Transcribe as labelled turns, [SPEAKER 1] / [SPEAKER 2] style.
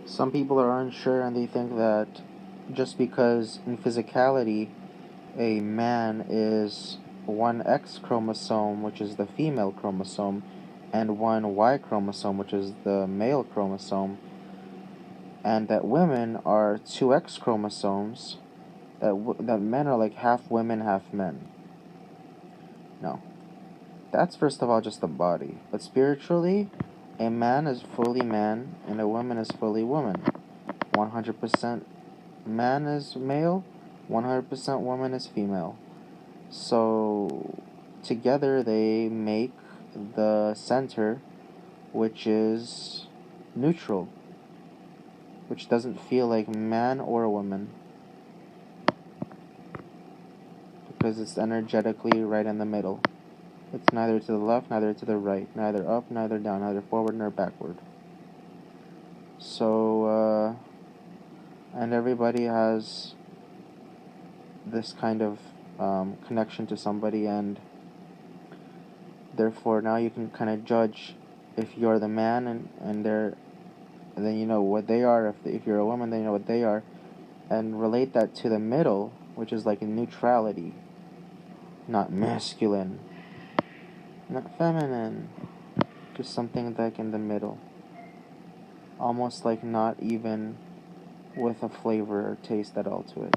[SPEAKER 1] Some people are unsure and they think that just because in physicality a man is one X chromosome, which is the female chromosome, and one Y chromosome, which is the male chromosome, and that women are two X chromosomes, that men are like half women, half men. No. That's first of all just the body. But spiritually, a man is fully man and a woman is fully woman. 100% man is male, 100% woman is female. So together they make the center, which is neutral, which doesn't feel like man or woman because it's energetically right in the middle. It's neither to the left, neither to the right, neither up, neither down, neither forward nor backward. So, and everybody has this kind of connection to somebody, and therefore now you can kind of judge if you're the man and then you know what they are. If you're a woman, then you know what they are, and relate that to the middle, which is like neutrality, not masculine, not feminine, just something like in the middle, almost like not even with a flavor or taste at all to it.